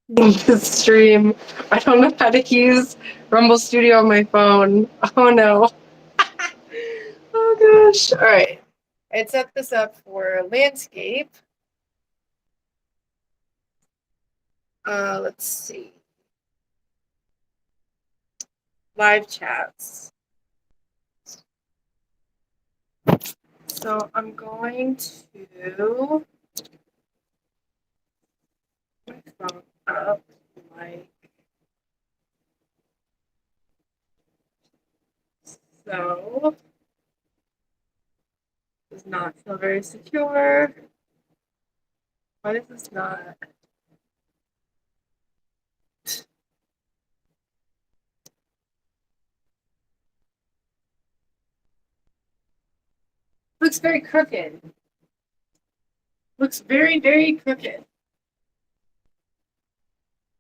the stream. I don't know how to use Rumble Studio on my phone. Oh no. Oh gosh. All right. I'd set this up for landscape. Let's see. Live chats. So I'm going to my phone up like so. Does not feel very secure. Why does this not? Looks very crooked. Looks very, very crooked.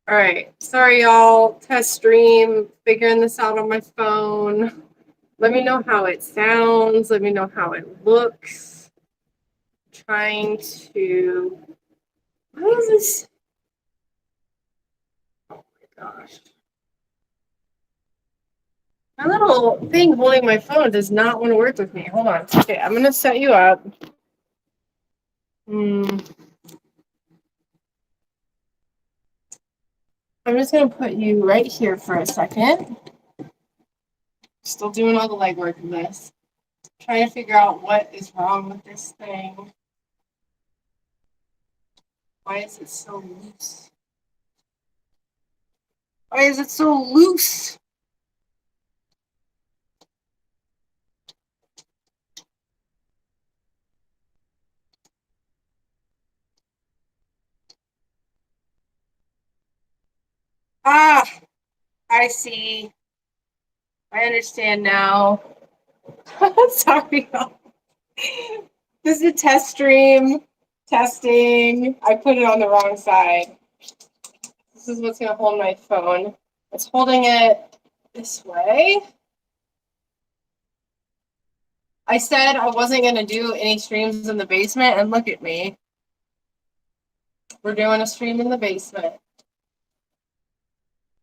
All right. Sorry, y'all. Test stream, figuring this out on my phone. Let me know how it sounds. Let me know how it looks. Trying to. What is this? Oh my gosh. My little thing holding my phone does not want to work with me. Hold on. Okay, I'm going to set you up. I'm just going to put you right here for a second. Still doing all the legwork of this. Trying to figure out what is wrong with this thing. Why is it so loose? Why is it so loose? Ah, I see. I understand now. Sorry. This is a test stream. Testing. I put it on the wrong side. This is what's going to hold my phone. It's holding it this way. I said I wasn't going to do any streams in the basement, and look at me. We're doing a stream in the basement.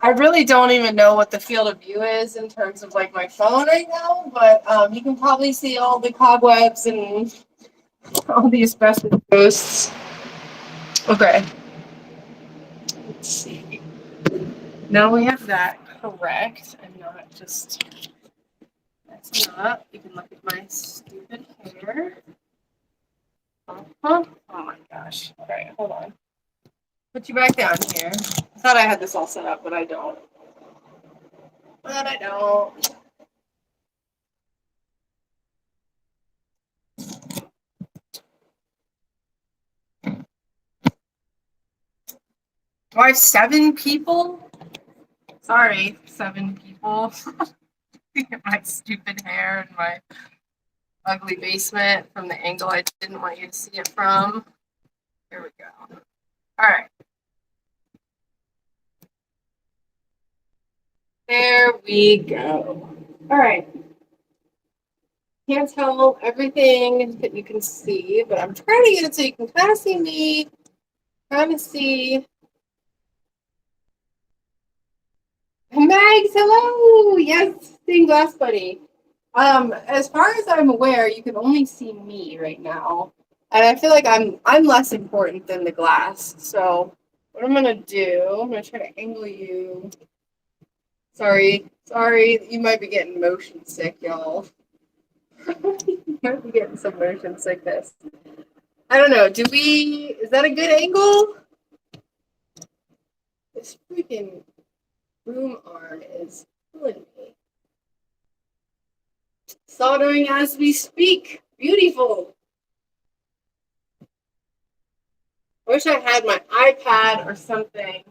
I really don't even know what the field of view is in terms of like my phone right now, but you can probably see all the cobwebs and all the asbestos ghosts. Okay. Let's see. Now we have that correct and not just messing up. You can look at my stupid hair. Oh my gosh. All right, hold on. Put you back down here. I thought I had this all set up, but I don't. But I don't. Do I have 7 people? Sorry, 7 people. My stupid hair and my ugly basement from the angle I didn't want you to see it from. Here we go. All right. There we go. All right. Can't tell everything that you can see, but I'm trying to get it so you can kind of see me, kind of see. Mags, hello! Yes, stained glass buddy. As far as I'm aware, you can only see me right now. And I feel like I'm less important than the glass. So what I'm gonna do, I'm gonna try to angle you. Sorry, you might be getting motion sick, y'all. You might be getting some motion sickness. I don't know. Is that a good angle? This freaking boom arm is killing me. Soldering as we speak. Beautiful. I wish I had my iPad or something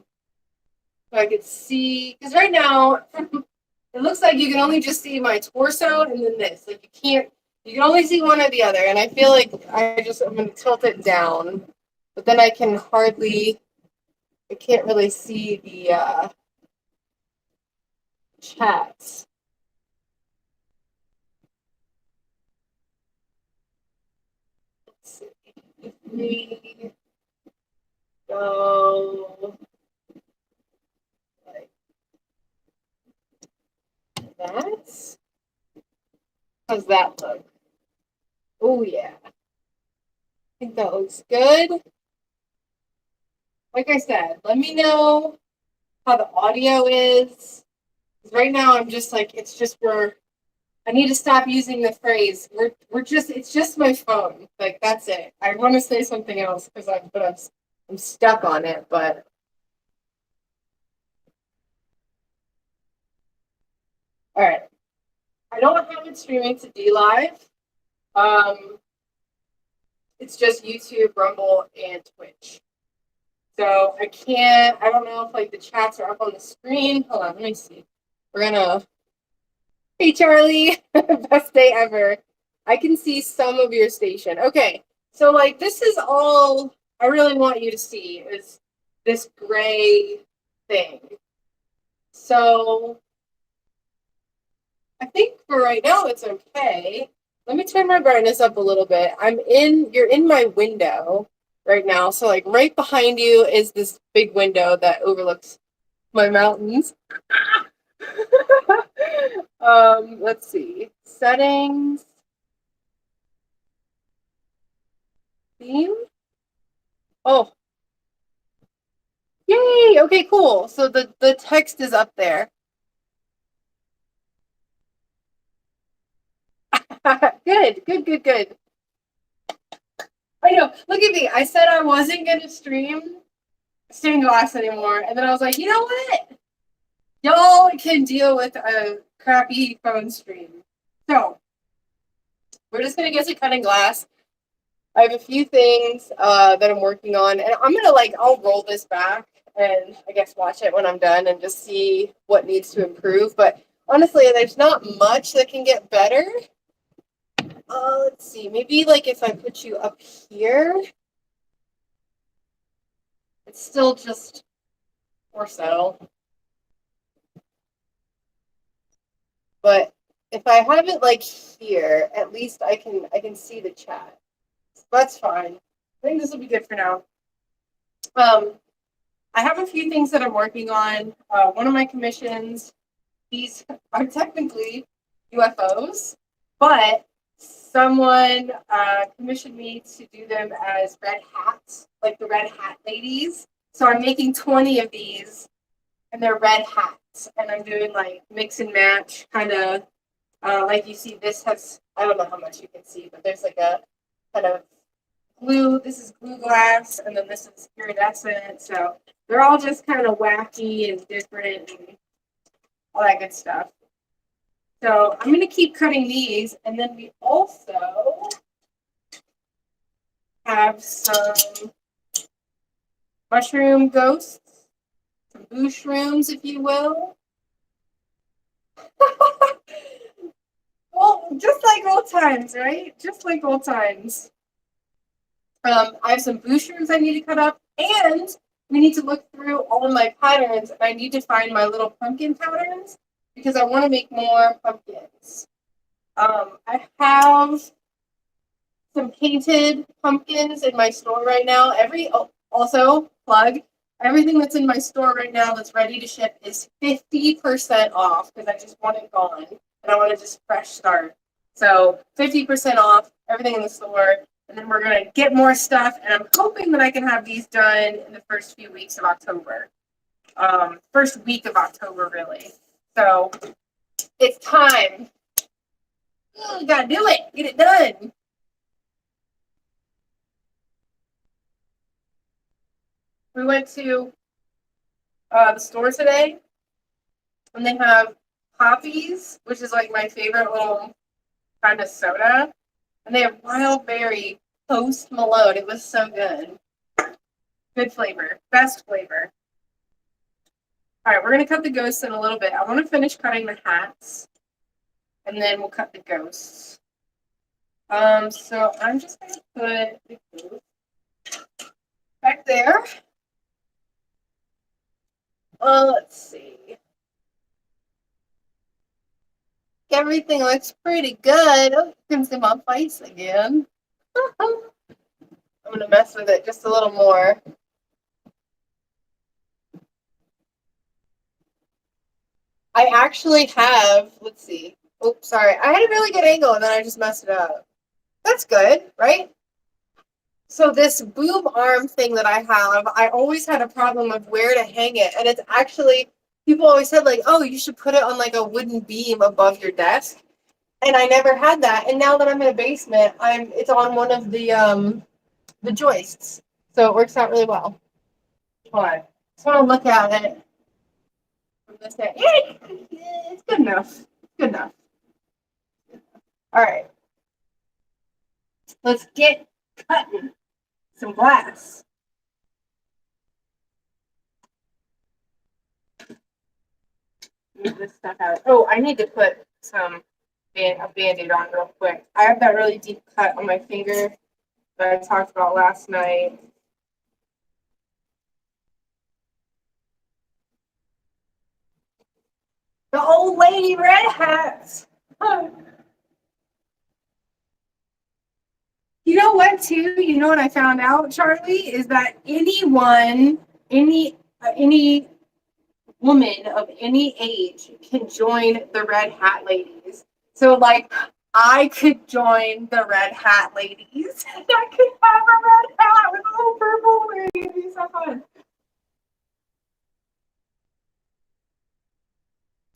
so I could see. Because right now, it looks like you can only just see my torso and then this. Like you can only see one or the other. And I feel like I'm going to tilt it down. But then I can't really see the chats. Let's see. If we go How's that look? Oh yeah. I think that looks good. Like I said, let me know how the audio is. Right now I'm just like it's just I need to stop using the phrase we're just it's just my phone. Like that's it. I want to say something else because I'm stuck on it, but all right. I don't have it streaming to D Live. Um, it's just YouTube, Rumble, and Twitch. So I don't know if like the chats are up on the screen. Hold on, let me see. We're gonna, hey Charlie, best day ever. I can see some of your station. Okay, so like this is all I really want you to see is this gray thing. So I think for right now it's okay. Let me turn my brightness up a little bit. You're in my window right now. So like right behind you is this big window that overlooks my mountains. Let's see. Settings, theme. Oh, yay. Okay, cool. So the text is up there. Good, good, good, good. I know. Look at me. I said I wasn't gonna stream stained glass anymore, and then I was like, you know what? Y'all can deal with a crappy phone stream. So we're just gonna get to cutting glass. I have a few things that I'm working on, and I'm gonna I'll roll this back and I guess watch it when I'm done and just see what needs to improve. But honestly, there's not much that can get better. Let's see, maybe like if I put you up here, it's still just more subtle. But if I have it like here, at least I can see the chat. So that's fine. I think this will be good for now. I have a few things that I'm working on. One of my commissions, these are technically UFOs, but someone commissioned me to do them as red hats, like the red hat ladies. So I'm making 20 of these, and they're red hats, and I'm doing like mix and match kind of like you see. This has I don't know how much you can see, but there's like a kind of glue. This is glue glass, and then this is iridescent. So they're all just kind of wacky and different and all that good stuff. So I'm going to keep cutting these, and then we also have some mushroom ghosts, some bushrooms, if you will. Well, just like old times, right? Just like old times. I have some bushrooms I need to cut up, and we need to look through all of my patterns, and I need to find my little pumpkin patterns because I want to make more pumpkins. I have some painted pumpkins in my store right now. Also plug everything that's in my store right now that's ready to ship is 50% off because I just want it gone and I want to just fresh start. So 50% off everything in the store, and then we're gonna get more stuff. And I'm hoping that I can have these done in the first few weeks of October. First week of October, really. So it's time. You gotta do it. Get it done. We went to the store today, and they have Poppies, which is like my favorite little kind of soda, and they have Wild Berry Post Malone. It was so good. Good flavor. Best flavor. All right, we're going to cut the ghosts in a little bit. I want to finish cutting the hats, and then we'll cut the ghosts. So I'm just going to put the ghost back there. Let's see. Everything looks pretty good. Oh, you can see my face again. I'm going to mess with it just a little more. I actually have, let's see, Oops, sorry. I had a really good angle and then I just messed it up. That's good, right? So this boob arm thing that I have, I always had a problem of where to hang it. And it's actually, people always said like, oh, you should put it on like a wooden beam above your desk. And I never had that. And now that I'm in a basement, it's on one of the joists. So it works out really well. But just want to look at it from this end. Yeah, it's good enough. It's good enough. All right. Let's get cutting some glass. Move this stuff out. Oh, I need to put a band-aid on real quick. I have that really deep cut on my finger that I talked about last night. The old lady red hats. You know what, too? You know what I found out, Charlie, is that any woman of any age can join the Red Hat Ladies. So, like, I could join the Red Hat Ladies. I could have a red hat with a little purple wing. It'd be so fun.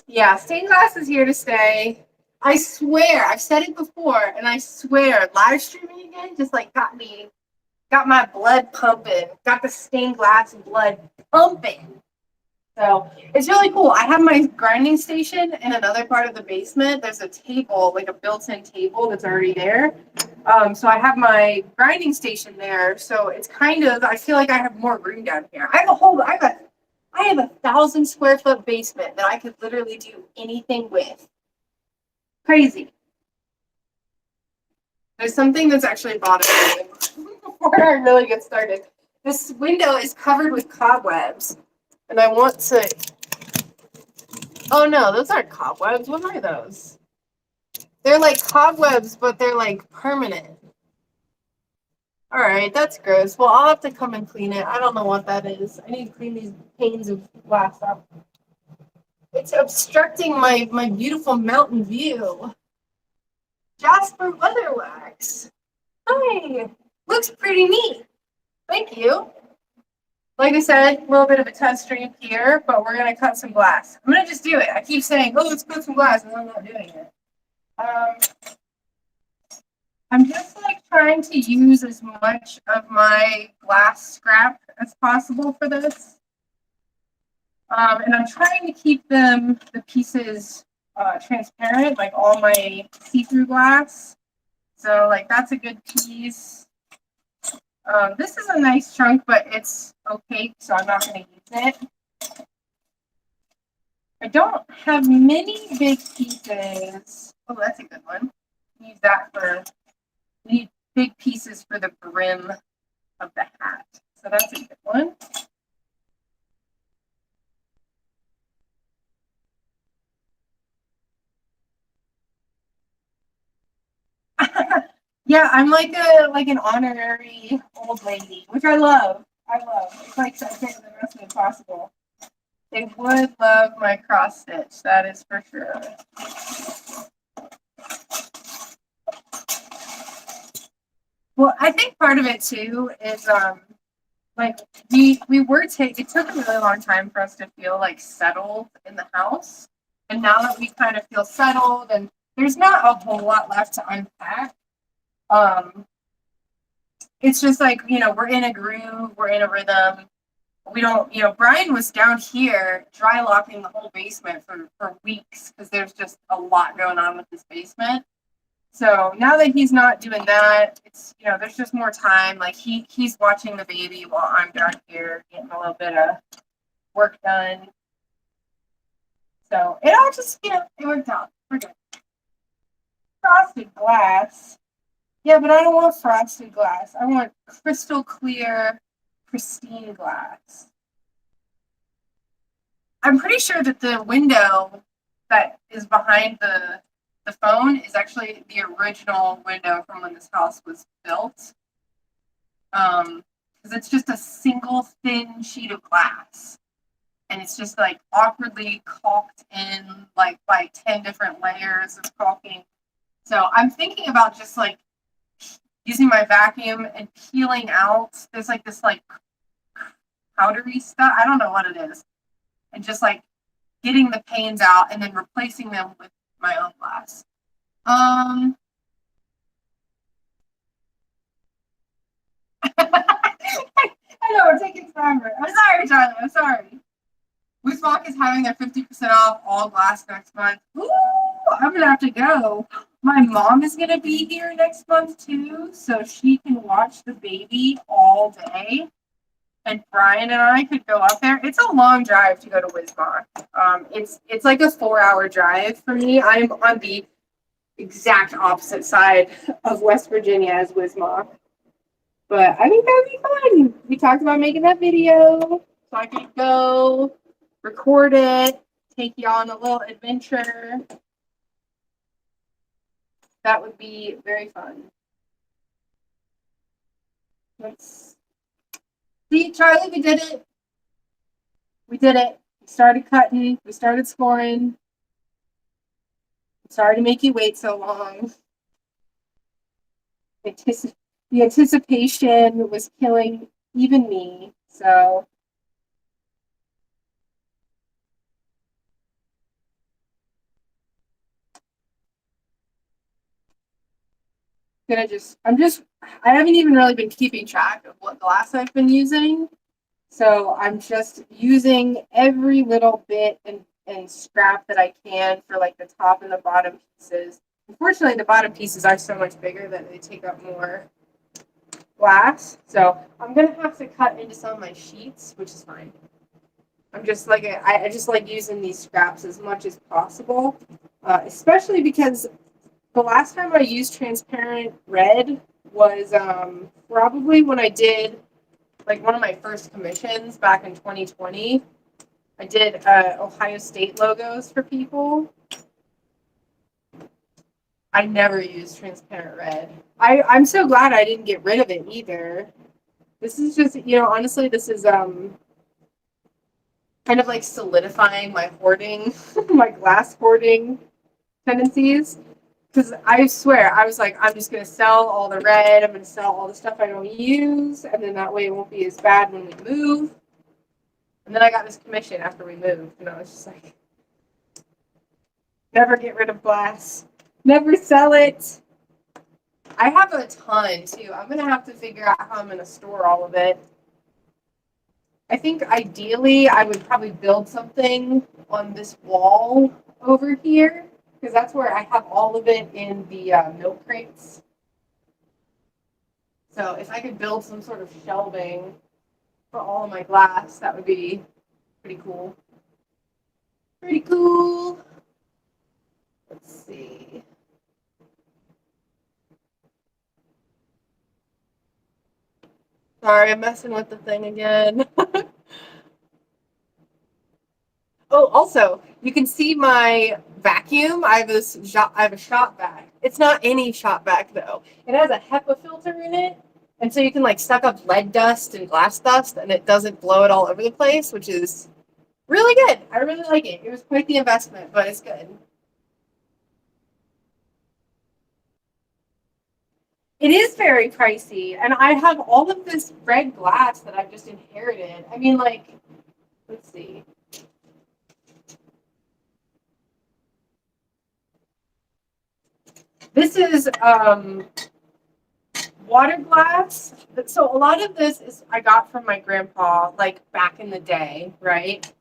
Yeah, stained glass is here to stay. I swear, I've said it before, and I swear, live streaming again just like got my blood pumping, got the stained glass blood pumping. So it's really cool. I have my grinding station in another part of the basement. There's a table, like a built-in table that's already there. So I have my grinding station there. So it's kind of, I feel like I have more room down here. I have a 1,000 square foot basement that I could literally do anything with. Crazy. There's something that's actually bothering me before I really get started. This window is covered with cobwebs, and I want to. Oh no, those aren't cobwebs. What are those? They're like cobwebs, but they're like permanent. All right, that's gross. Well, I'll have to come and clean it. I don't know what that is. I need to clean these panes of glass up. It's obstructing my beautiful mountain view. Jasper Weatherwax. Hi. Looks pretty neat. Thank you. Like I said, a little bit of a test stream here, but we're going to cut some glass. I'm going to just do it. I keep saying, oh, let's cut some glass, and I'm not doing it. I'm just like trying to use as much of my glass scrap as possible for this. And I'm trying to keep the pieces transparent, like all my see-through glass. So like that's a good piece. This is a nice chunk, but it's opaque, so I'm not going to use it. I don't have many big pieces. Oh, that's a good one. Use that for, we need big pieces for the brim of the hat. So that's a good one. Yeah, I'm like an honorary old lady, which I love. I love. It's like something the rest of it possible. They would love my cross stitch, that is for sure. Well, I think part of it too is like it took a really long time for us to feel like settled in the house. And now that we kind of feel settled and there's not a whole lot left to unpack, it's just like, we're in a groove, we're in a rhythm. We don't, Brian was down here dry locking the whole basement for weeks because there's just a lot going on with this basement. So now that he's not doing that, it's, there's just more time. Like he's watching the baby while I'm down here getting a little bit of work done. So it all just, it worked out. We're good. Frosted glass. Yeah, but I don't want frosted glass. I want crystal clear, pristine glass. I'm pretty sure that the window that is behind the phone is actually the original window from when this house was built. Because it's just a single thin sheet of glass. and it's just like awkwardly caulked in like by 10 different layers of caulking. So I'm thinking about just like using my vacuum and peeling out. There's like this like powdery stuff. I don't know what it is. And just like getting the panes out and then replacing them with my own glass. Um, I know we're taking forever. I'm sorry, Charlie. I'm sorry. Wismach is having their 50% off all glass next month. Ooh, I'm gonna have to go. My mom is gonna be here next month too, so she can watch the baby all day. And Brian and I could go up there. It's a long drive to go to Wismach. It's like a 4 hour drive for me. I'm on the exact opposite side of West Virginia as Wismach. But I think that would be fun. We talked about making that video, so I could go record it, take you on a little adventure. That would be very fun. Let's see, Charlie, we did it. We did it. We started cutting. We started scoring. Sorry to make you wait so long. The anticipation was killing even me. So I haven't even really been keeping track of what glass I've been using. So I'm just using every little bit and scrap that I can for like the top and the bottom pieces. Unfortunately, the bottom pieces are so much bigger that they take up more glass. So I'm gonna have to cut into some of my sheets, which is fine. I just like using these scraps as much as possible, especially because the last time I used transparent red was probably when I did like one of my first commissions back in 2020. I did Ohio State logos for people. I never used transparent red. I'm so glad I didn't get rid of it either. This is just, honestly, this is kind of like solidifying my hoarding, my glass hoarding tendencies. Because I swear, I was like, I'm just going to sell all the red. I'm going to sell all the stuff I don't use. And then that way it won't be as bad when we move. And then I got this commission after we moved. And I was just like, never get rid of glass. Never sell it. I have a ton too. I'm going to have to figure out how I'm going to store all of it. I think ideally I would probably build something on this wall over here, because that's where I have all of it in the milk crates. So if I could build some sort of shelving for all of my glass, that would be pretty cool. Pretty cool. Let's see. Sorry, I'm messing with the thing again. Oh, also, you can see my vacuum. I have a shop vac. It's not any shop vac though. It has a HEPA filter in it, and so you can like suck up lead dust and glass dust, and it doesn't blow it all over the place, which is really good. I really like it. It was quite the investment, but it's good. It is very pricey, and I have all of this red glass that I've just inherited. I mean, like, let's see. This is water glass. So a lot of this is I got from my grandpa, like back in the day, right?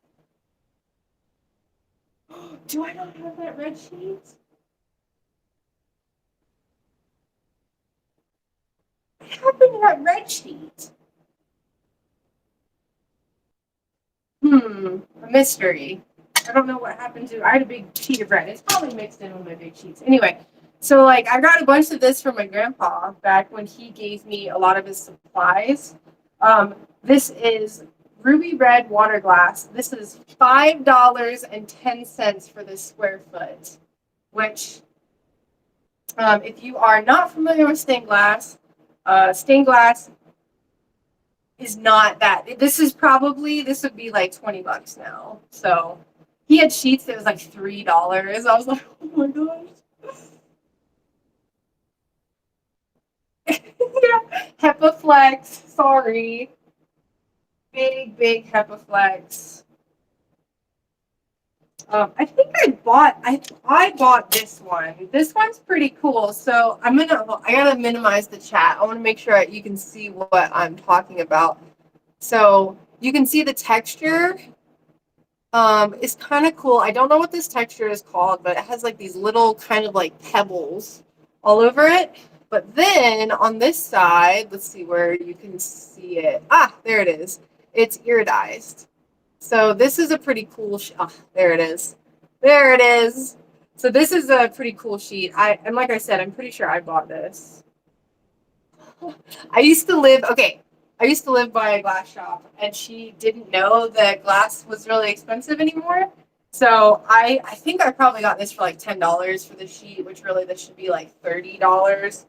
Do I not have that red sheet? What happened to that red sheet? A mystery. I don't know what happened to. I had a big sheet of red. It's probably mixed in with my big sheets. Anyway, so like I got a bunch of this from my grandpa back when he gave me a lot of his supplies. This is ruby red water glass. This is $5.10 for this square foot, which, if you are not familiar with stained glass is not that. This would be like $20 now. So he had sheets that was like $3. I was like, oh my gosh. Yeah. Hepaflex, sorry. Big Hepaflex. I bought this one. This one's pretty cool. So I gotta minimize the chat. I want to make sure you can see what I'm talking about. So you can see the texture. It's kind of cool. I don't know what this texture is called, but it has like these little kind of like pebbles all over it. But then on this side, let's see where you can see it. Ah, there it is. It's iridized. So this is a pretty cool. There it is. There it is. So this is a pretty cool sheet. And like I said, I'm pretty sure I bought this. I used to live. Okay, I used to live by a glass shop, and she didn't know that glass was really expensive anymore. So I think I probably got this for like $10 for the sheet, which really this should be like $30.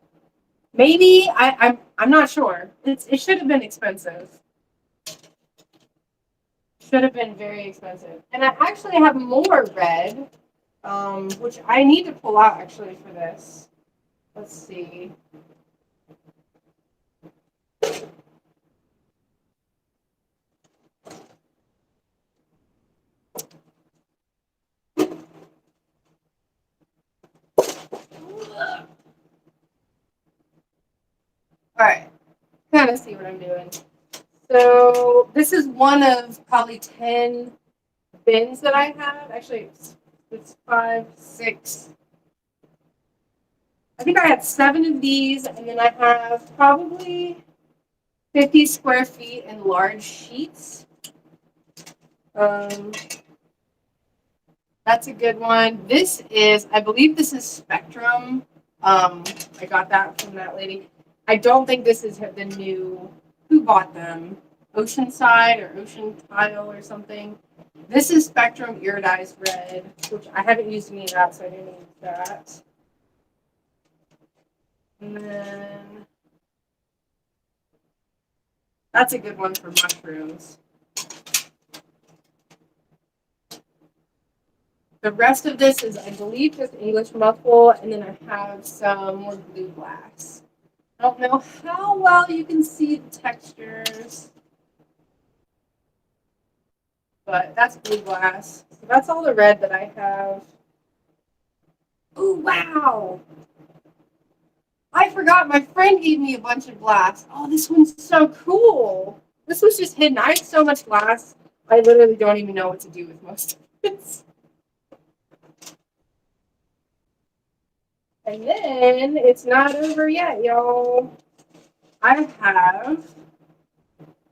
Maybe I'm not sure. It should have been expensive. Should have been very expensive. And I actually have more red, which I need to pull out actually for this. Let's see. All right, kind of see what I'm doing. So this is one of probably 10 bins that I have. Actually, it's 5, 6. I think I had 7 of these, and then I have probably 50 square feet in large sheets. That's a good one. I believe this is Spectrum. I got that from that lady. I don't think this is the new. Who bought them? Oceanside or Ocean Tile or something. This is Spectrum Iridized Red, which I haven't used any of that, so I didn't use that. And then that's a good one for mushrooms. The rest of this is, I believe, just English muffle, and then I have some more blue glass. I don't know how well you can see the textures, but that's blue glass. So that's all the red that I have. Oh, wow! I forgot my friend gave me a bunch of glass. Oh, this one's so cool. This was just hidden. I have so much glass, I literally don't even know what to do with most of it. And then it's not over yet, y'all. I have,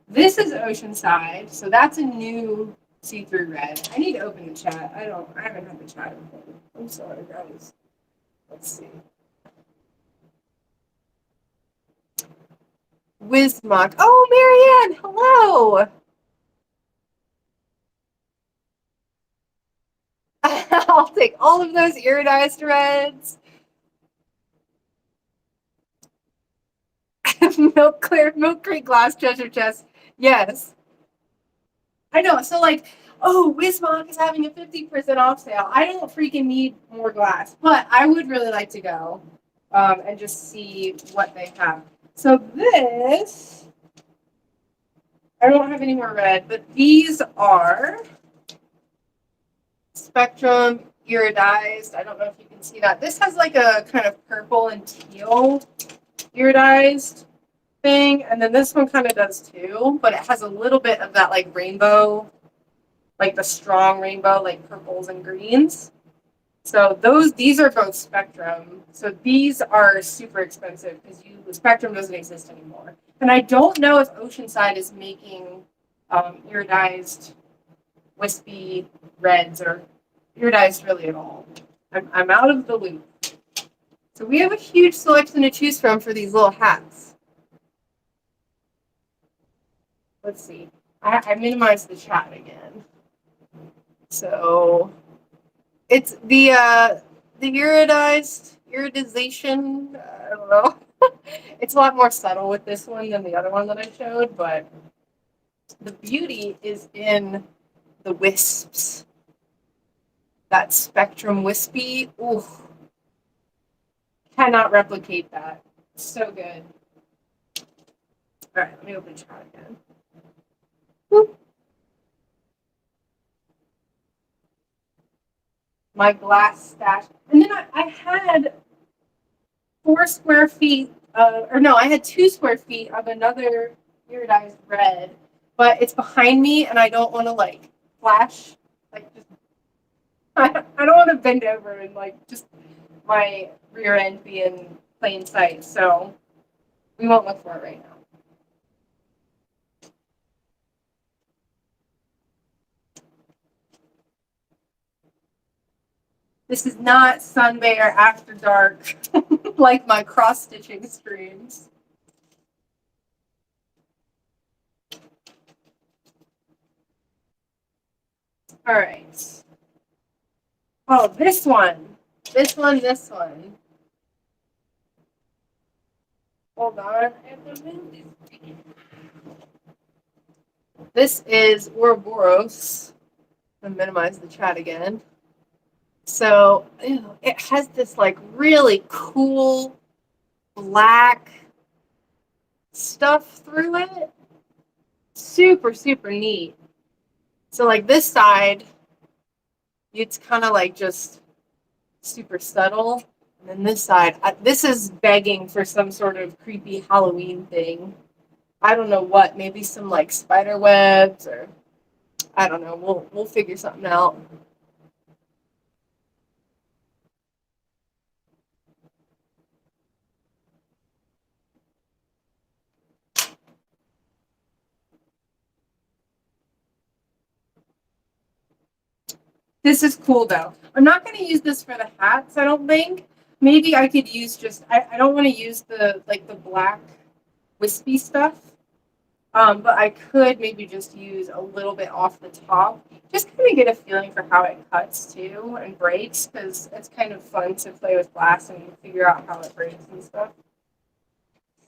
this is Oceanside, so that's a new see-through red. I need to open the chat. I haven't had the chat open. I'm sorry, guys. Let's see. Wismock. Oh, Marianne, hello. I'll take all of those iridized reds. Milk Crate glass treasure chest. Yes. I know. So like, oh, Wismont is having a 50% off sale. I don't freaking need more glass, but I would really like to go and just see what they have. So this, I don't have any more red, but these are Spectrum iridized. I don't know if you can see that. This has like a kind of purple and teal iridized thing, and then this one kind of does too, but it has a little bit of that like rainbow, like the strong rainbow, like purples and greens. So these are both Spectrum. So these are super expensive because Spectrum doesn't exist anymore. And I don't know if Oceanside is making iridized wispy reds or iridized really at all. I'm out of the loop. So we have a huge selection to choose from for these little hats. Let's see. I minimized the chat again. So it's the iridization. I don't know. It's a lot more subtle with this one than the other one that I showed, but The beauty is in the wisps. That Spectrum wispy. Ooh, cannot replicate that. So good. All right, let me open chat again. Whoop. My glass stash. And then I had 4 square feet, or no, I had 2 square feet of another iridized red, but it's behind me and I don't want to like flash, like just, I don't want to bend over and like just my rear end be in plain sight. So we won't look for it right now. This is not Sunbay or After Dark like my cross stitching streams. All right. Oh, this one. This one, this one. Hold on. This is Ouroboros. I'm gonna minimize the chat again. So it has this like really cool black stuff through it. Super, super neat. So like this side, it's kind of like just super subtle. And then this side, this is begging for some sort of creepy Halloween thing. I don't know what, maybe some like spider webs or I don't know. We'll figure something out. This is cool though. I'm not going to use this for the hats, I don't think. Maybe I could use just, I don't want to use the like the black wispy stuff. But I could maybe just use a little bit off the top. Just kind of get a feeling for how it cuts too and breaks, because it's kind of fun to play with glass and figure out how it breaks and stuff.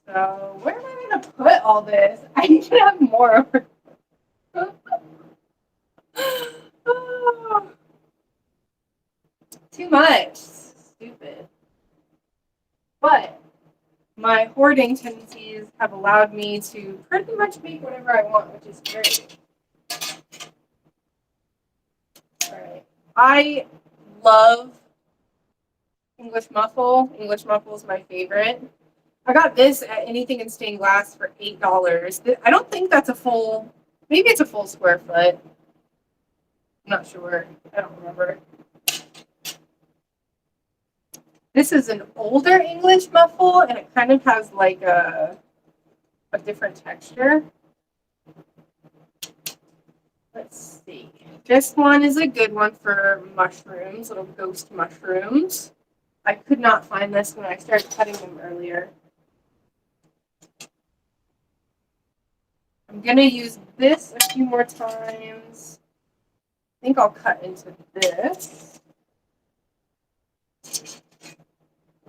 So where am I going to put all this? I need to have more. Oh, too much. Stupid. But my hoarding tendencies have allowed me to pretty much make whatever I want, which is great. All right. I love English muffle. English muffle is my favorite. I got this at Anything in Stained Glass for $8. I don't think that's a full, maybe it's a full square foot. I'm not sure. I don't remember. This is an older English muffle, and it kind of has like a different texture. Let's see. This one is a good one for mushrooms, little ghost mushrooms. I could not find this when I started cutting them earlier. I'm going to use this a few more times. I think I'll cut into this.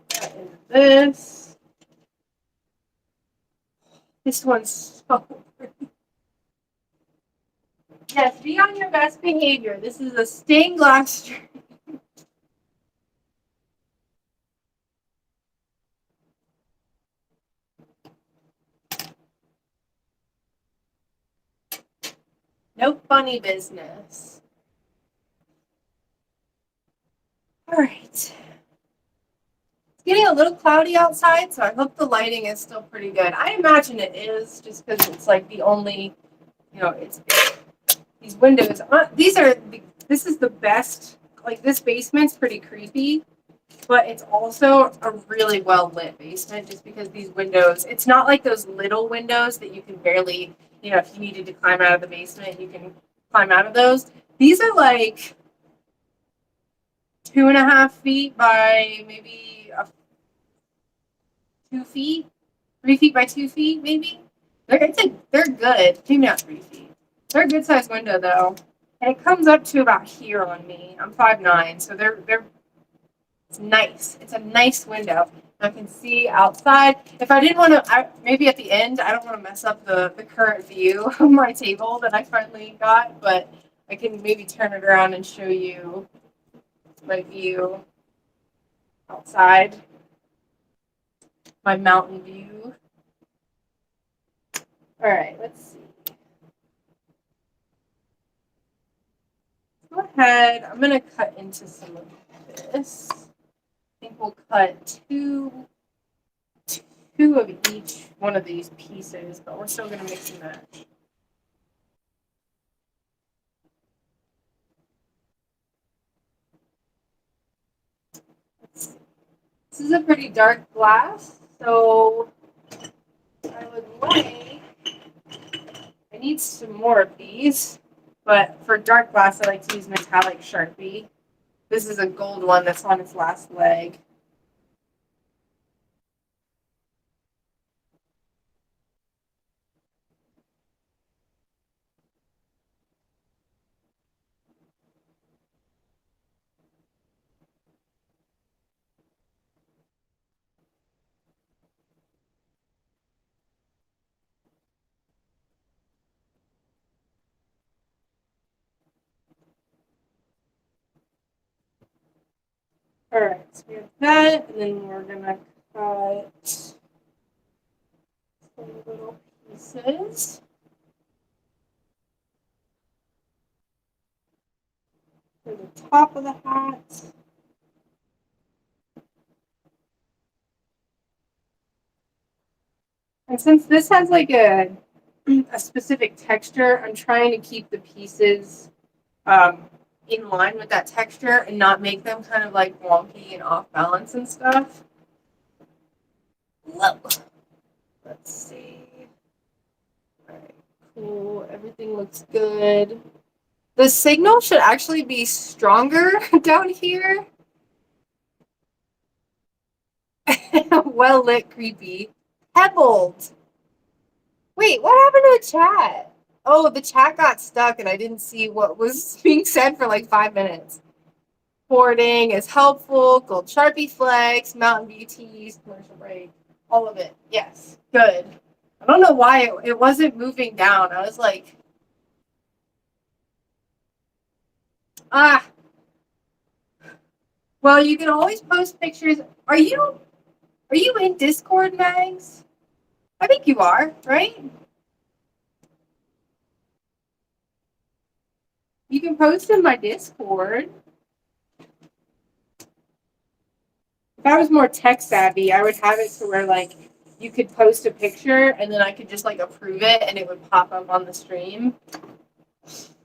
Cut into this. This one's so pretty. Yes, be on your best behavior. This is a stained glass stream. No funny business. All right. It's getting a little cloudy outside, so I hope the lighting is still pretty good. I imagine it is, just because it's like the only, it's these windows. This is the best. Like this basement's pretty creepy, but it's also a really well lit basement just because these windows, it's not like those little windows that you can barely, if you needed to climb out of the basement, you can climb out of those. These are like 2.5 feet by maybe 2 feet, 3 feet by 2 feet, maybe. They're good. Maybe not 3 feet. They're a good sized window though. And it comes up to about here on me. I'm 5'9", so they're it's nice. It's a nice window. I can see outside. If I didn't want to, maybe at the end, I don't want to mess up the current view of my table that I finally got, but I can maybe turn it around and show you my view outside, my mountain view. All right, let's see. Go ahead. I'm going to cut into some of this. I think we'll cut two of each one of these pieces, but we're still going to mix and match. This is a pretty dark glass, so I would like, I need some more of these, but for dark glass, I like to use metallic Sharpie. This is a gold one that's on its last leg. All right, so we have that, and then we're gonna cut some little pieces for the top of the hat. And since this has like a specific texture, I'm trying to keep the pieces in line with that texture and not make them kind of like wonky and off balance and stuff. Whoa. Let's see. All right, cool. Everything looks good. The signal should actually be stronger down here. Well lit, creepy. Pebbled. Wait, what happened to the chat? Oh, the chat got stuck and I didn't see what was being said for like 5 minutes. Hoarding is helpful. Gold Sharpie flex, Mountain View teas, commercial break, all of it. Yes, good. I don't know why it wasn't moving down. I was like, ah. Well, you can always post pictures. Are you in Discord, Mags? I think you are, right? You can post in my Discord. If I was more tech savvy, I would have it to where like you could post a picture and then I could just like approve it and it would pop up on the stream.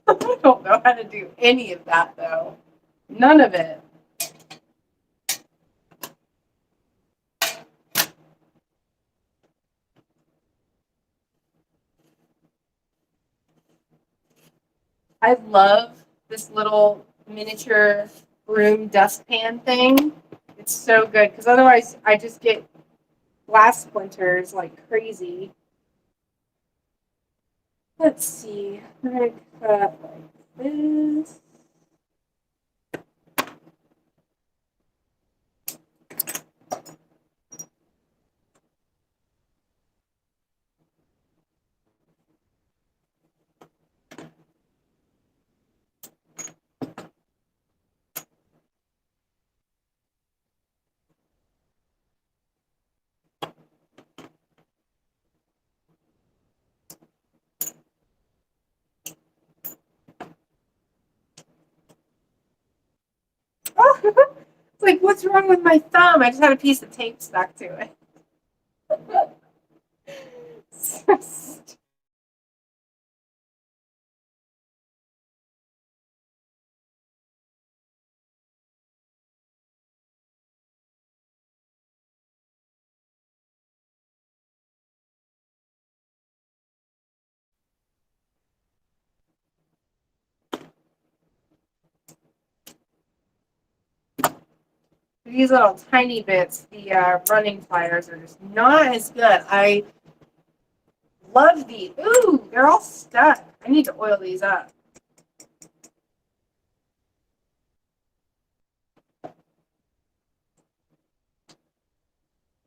I don't know how to do any of that though. None of it. I love this little miniature broom dustpan thing. It's so good because otherwise I just get glass splinters like crazy. Let's see. I'm gonna cut like this. It's like, what's wrong with my thumb? I just had a piece of tape stuck to it. These little tiny bits, the running pliers are just not as good. I love these. Ooh, they're all stuck. I need to oil these up.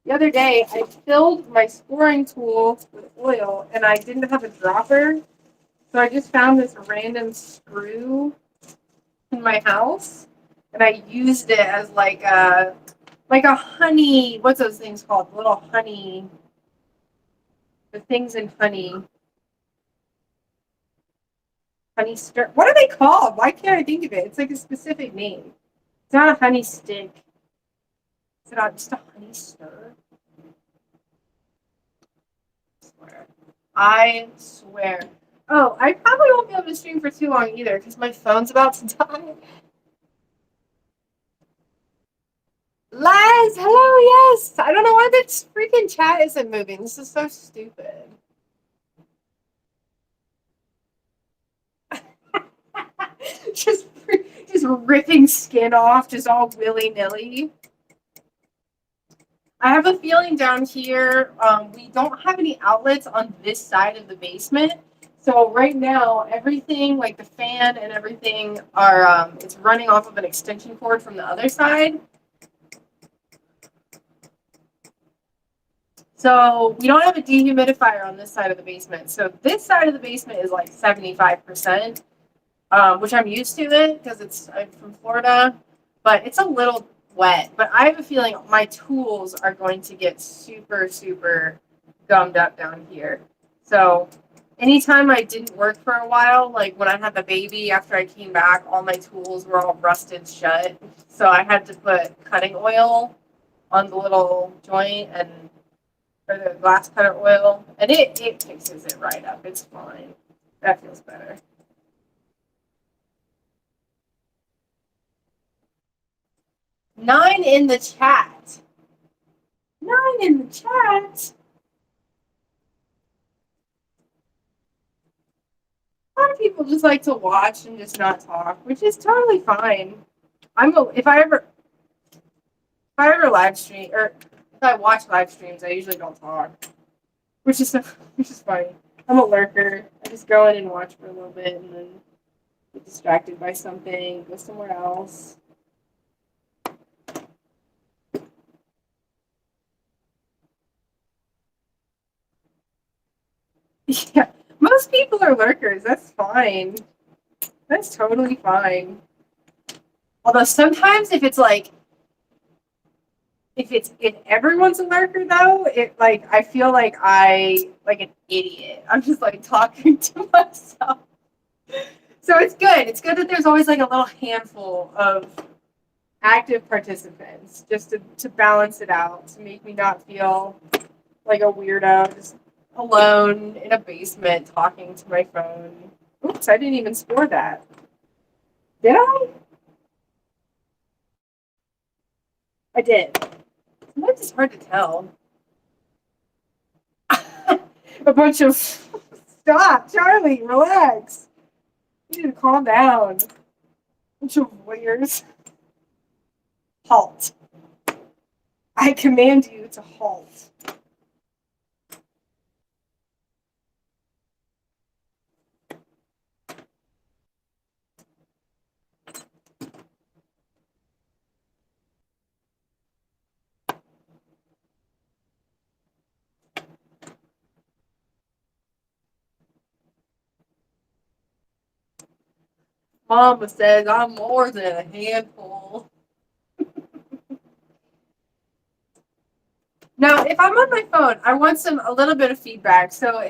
The other day, I filled my scoring tool with oil, and I didn't have a dropper, so I just found this random screw in my house, and I used it as like a honey. What's those things called? Little honey. The things in honey. Honey stir. What are they called? Why can't I think of it? It's like a specific name. It's not a honey stick. Is it not just a honey stir? I swear. Oh, I probably won't be able to stream for too long either because my phone's about to die. Lies, hello, yes. I don't know why this freaking chat isn't moving. This is so stupid. just, just ripping skin off, just all willy nilly. I have a feeling down here, we don't have any outlets on this side of the basement. So right now, everything, like the fan and everything, are it's running off of an extension cord from the other side. So we don't have a dehumidifier on this side of the basement. So this side of the basement is like 75%, which I'm used to it because I'm from Florida, but it's a little wet. But I have a feeling my tools are going to get super, super gummed up down here. So anytime I didn't work for a while, like when I had the baby after I came back, all my tools were all rusted shut. So I had to put cutting oil on the little joint and or the glass cutter oil, and it fixes it right up. It's fine. That feels better. Nine in the chat. Nine in the chat. A lot of people just like to watch and just not talk, which is totally fine. If I ever live stream or if I watch live streams, I usually don't talk, which is funny. I'm a lurker. I just go in and watch for a little bit and then get distracted by something, go somewhere else. Yeah, most people are lurkers. That's fine. That's totally fine. Although sometimes if everyone's a lurker though, it like I feel like an idiot. I'm just like talking to myself. So it's good. It's good that there's always like a little handful of active participants just to balance it out, to make me not feel like a weirdo, just alone in a basement talking to my phone. Oops, I didn't even score that. Did I? I did. Sometimes it's hard to tell. A bunch of stop, Charlie, relax. You need to calm down. Bunch of warriors. Halt. I command you to halt. Mama says I'm more than a handful. Now, if I'm on my phone, I want a little bit of feedback. So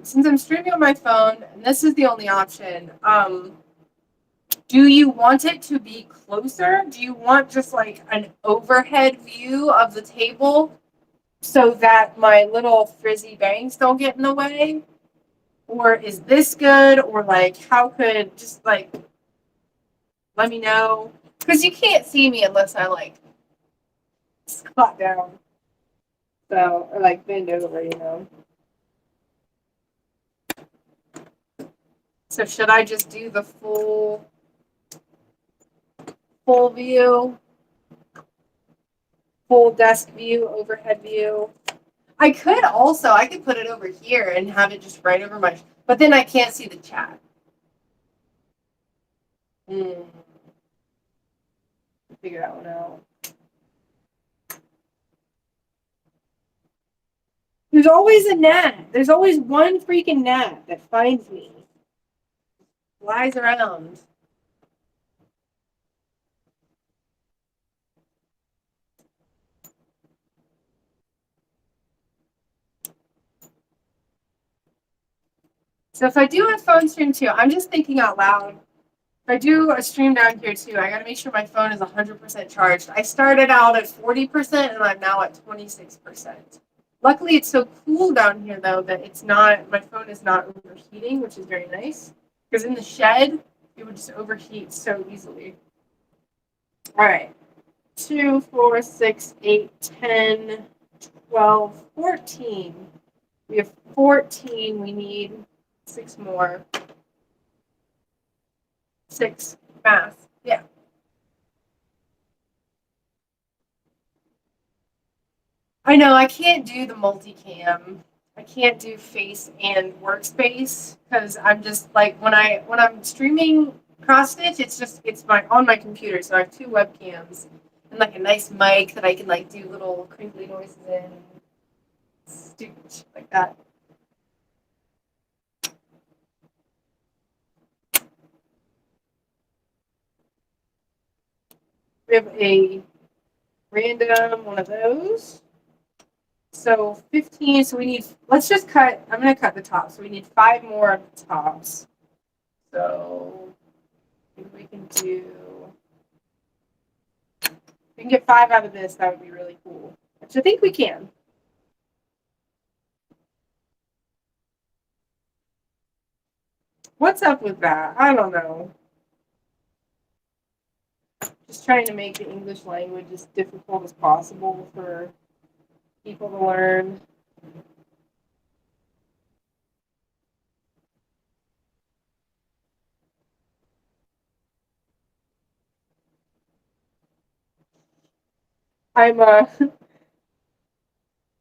since I'm streaming on my phone, and this is the only option, do you want it to be closer? Do you want just like an overhead view of the table so that my little frizzy bangs don't get in the way? Or is this good? Or like, how could just like let me know? Because you can't see me unless I like squat down. So, or like bend over. So should I just do the full view, full desk view, overhead view? I could put it over here and have it just right over but then I can't see the chat. Figure that one out. There's always a gnat. There's always one freaking gnat that finds me. Flies around. So if I do a phone stream too, I'm just thinking out loud. If I do a stream down here too, I gotta make sure my phone is 100% charged. I started out at 40% and I'm now at 26%. Luckily, it's so cool down here though that it's not, my phone is not overheating, which is very nice. Because in the shed, it would just overheat so easily. All right. 2, 4, 6, 8, 10, 12, 14. We have 14. We need 6 more. 6 math. Yeah. I know I can't do the multicam. I can't do face and workspace because I'm just like when I'm streaming cross stitch, it's my on my computer, so I have 2 webcams and like a nice mic that I can like do little crinkly noises in, stupid shit like that. We have a random one of those. So 15, so we need, let's just cut, I'm going to cut the top. So we need 5 more of the tops. So if we can do, if we can get 5 out of this, that would be really cool. Which I think we can. What's up with that? I don't know. Just trying to make the English language as difficult as possible for people to learn. I'm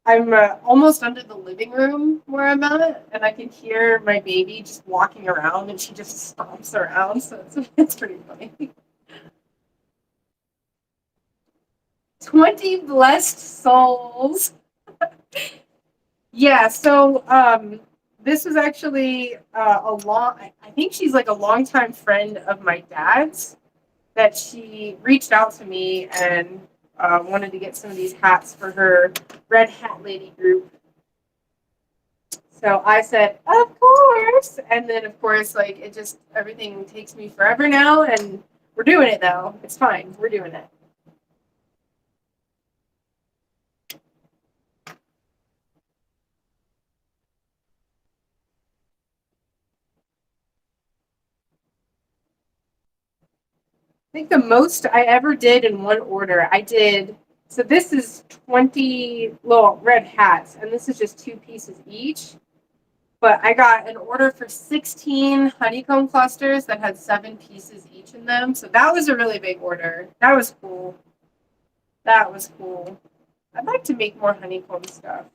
I'm almost under the living room where I'm at, and I can hear my baby just walking around, and she just stomps around. So it's pretty funny. 20 blessed souls. Yeah. So this was actually a long. I think she's like a longtime friend of my dad's. That she reached out to me and wanted to get some of these hats for her Red Hat Lady group. So I said, of course. And then, of course, like it just, everything takes me forever now. And we're doing it though. It's fine. We're doing it. I think the most I ever did in one order, I did. So this is 20 little red hats, and this is just 2 pieces each. But I got an order for 16 honeycomb clusters that had 7 pieces each in them. So that was a really big order. That was cool. That was cool. I'd like to make more honeycomb stuff.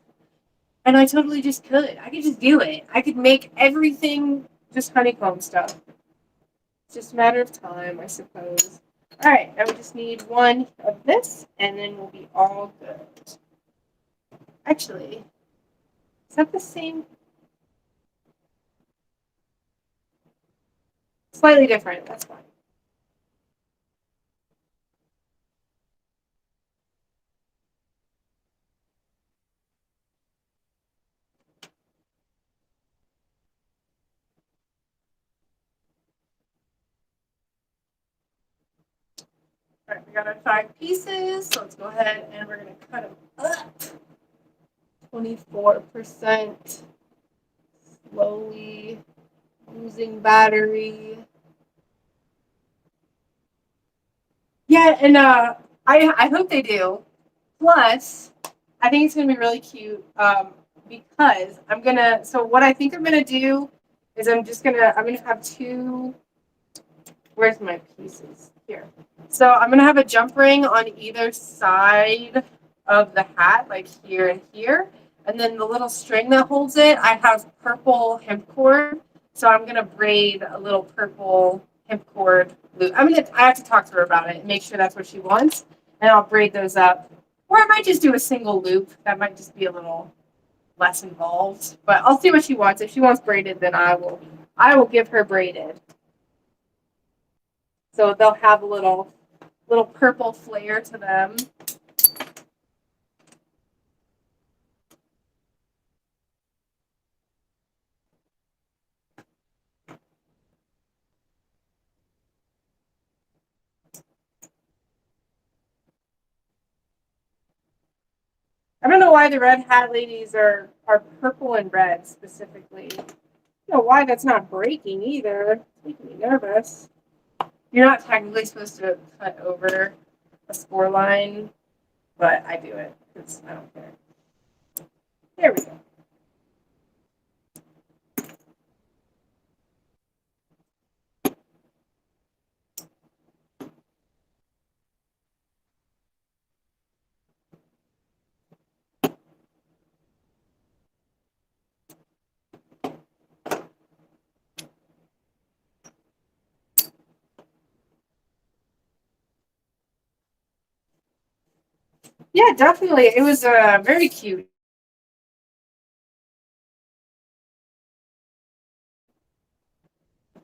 And I totally just could. I could just do it. I could make everything just honeycomb stuff. It's just a matter of time, I suppose. All right, now we just need 1 of this, and then we'll be all good. Actually, is that the same? Slightly different, that's fine. All right, we got our 5 pieces, so let's go ahead and we're going to cut them up. 24%. Slowly losing battery. Yeah, and I hope they do. Plus, I think it's gonna be really cute because I'm gonna. So what I think I'm gonna do is I'm gonna have 2. Where's my pieces? Here. So I'm gonna have a jump ring on either side of the hat, like here and here, and then the little string that holds it, I have purple hemp cord. So I'm gonna braid a little purple hemp cord loop. I have to talk to her about it and make sure that's what she wants, and I'll braid those up. Or I might just do a single loop. That might just be a little less involved. But I'll see what she wants. If she wants braided, then I will give her braided. So they'll have a little purple flare to them. I don't know why the red hat ladies are purple and red specifically. I don't know why that's not breaking either. It's making me nervous. You're not technically supposed to cut over a score line, but I do it because I don't care. There we go. Yeah, definitely. It was very cute.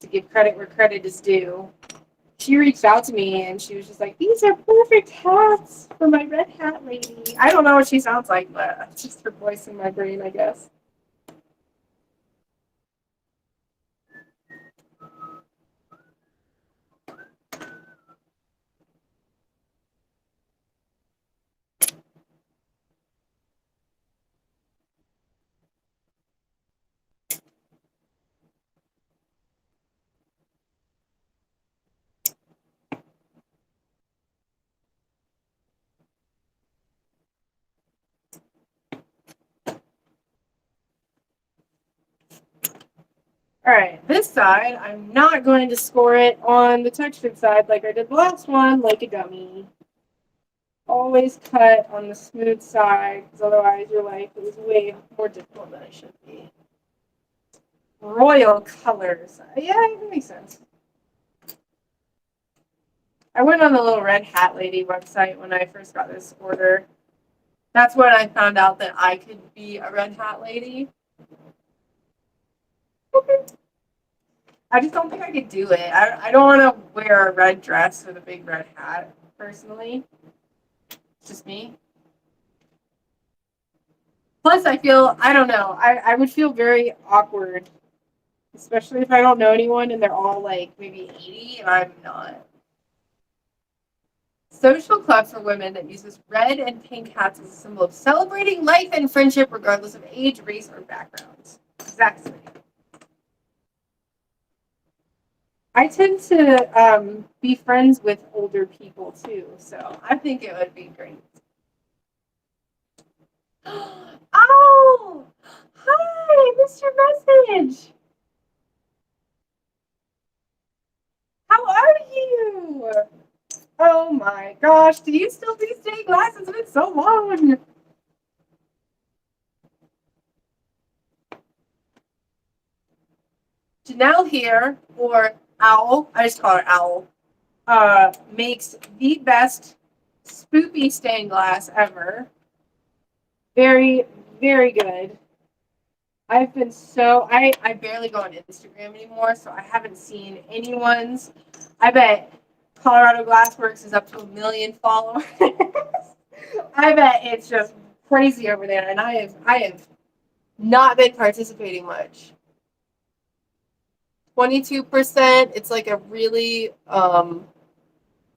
To give credit where credit is due. She reached out to me and she was just like, "These are perfect hats for my red hat lady." I don't know what she sounds like, but it's just her voice in my brain, I guess. All right, this side, I'm not going to score it on the textured side like I did the last one, like a dummy. Always cut on the smooth side, because otherwise your life is way more difficult than it should be. Royal colors. Yeah, it makes sense. I went on the little red hat lady website when I first got this order. That's when I found out that I could be a red hat lady. Okay. I just don't think I could do it. I don't want to wear a red dress with a big red hat, personally. It's just me. Plus, I don't know, I would feel very awkward, especially if I don't know anyone and they're all like maybe 80 and I'm not. Social club for women that uses red and pink hats as a symbol of celebrating life and friendship regardless of age, race, or background. Exactly. I tend to be friends with older people too, so I think it would be great. Oh, hi, missed your message. How are you? Oh my gosh, do you still do stained glass? It's been so long. Janelle here, or Owl, I just call her Owl, makes the best spoopy stained glass ever. Very, very good. I barely go on Instagram anymore, so I haven't seen anyone's. I bet Colorado Glassworks is up to 1 million followers. I bet it's just crazy over there, and I have not been participating much. 22%. It's like a really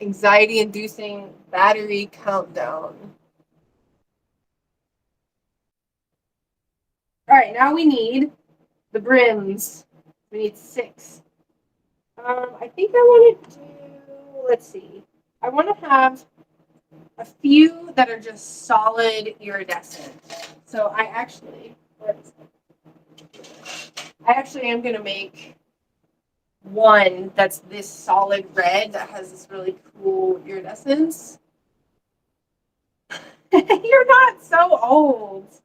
anxiety-inducing battery countdown. All right, now we need the brims. We need 6. I think I want to do. Let's see. I want to have a few that are just solid iridescent. So I actually am going to make one that's this solid red that has this really cool iridescence. You're not so old.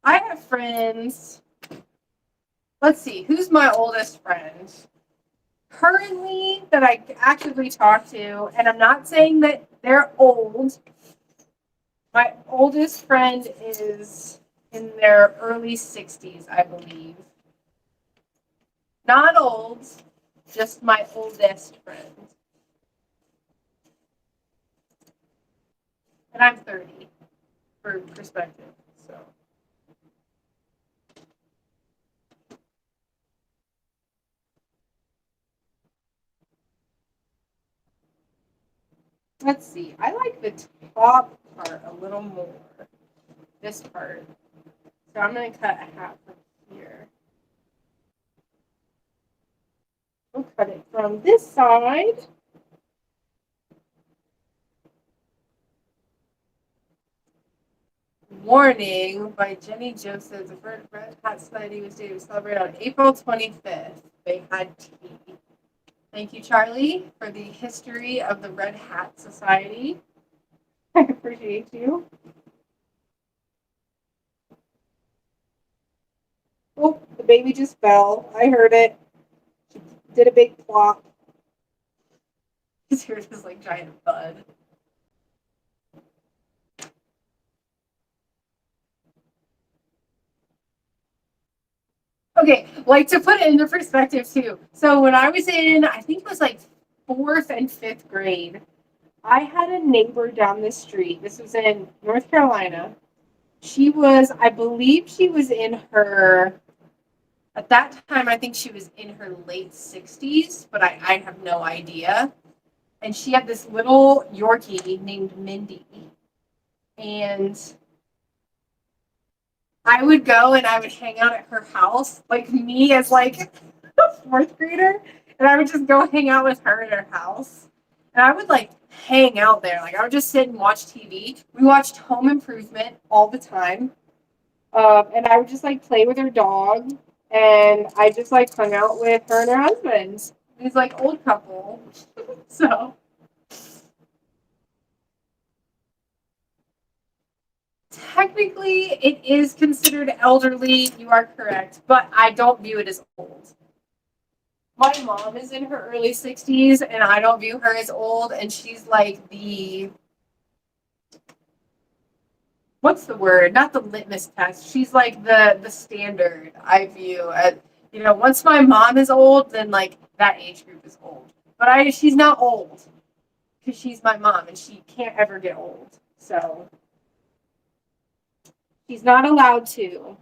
I have friends. Let's see, who's my oldest friend? Currently, that I actively talk to, and I'm not saying that they're old. My oldest friend is in their early 60s, I believe. Not old, just my oldest friend. And I'm 30 for perspective. So let's see. I like the top part a little more. This part. So I'm going to cut a half from here. We'll cut it from this side. Warning by Jenny Joseph. The first Red Hat Society was dated to celebrate on April 25th. They had tea. Thank you, Charlie, for the history of the Red Hat Society. I appreciate you. Oh, the baby just fell. I heard it. She did a big plop. Just heard this like giant bud. Okay, like to put it into perspective too. So when I was in, I think it was like fourth and fifth grade, I had a neighbor down the street. This was in North Carolina. She was, I believe she was in her, at that time, I think she was in her late 60s, but I have no idea. And she had this little Yorkie named Mindy. And I would go and I would hang out at her house, like me as like a fourth grader, and I would just go hang out with her at her house. And I would like hang out there. Like I would just sit and watch TV. We watched Home Improvement all the time. And I would just like play with her dog. And I just like hung out with her and her husband. He's like old couple. So technically it is considered elderly. You are correct, but I don't view it as old. My mom is in her early 60s and I don't view her as old, and she's like the, what's the word? Not the litmus test. She's like the standard I view at, you know, once my mom is old, then like that age group is old. But she's not old because she's my mom and she can't ever get old. So she's not allowed to.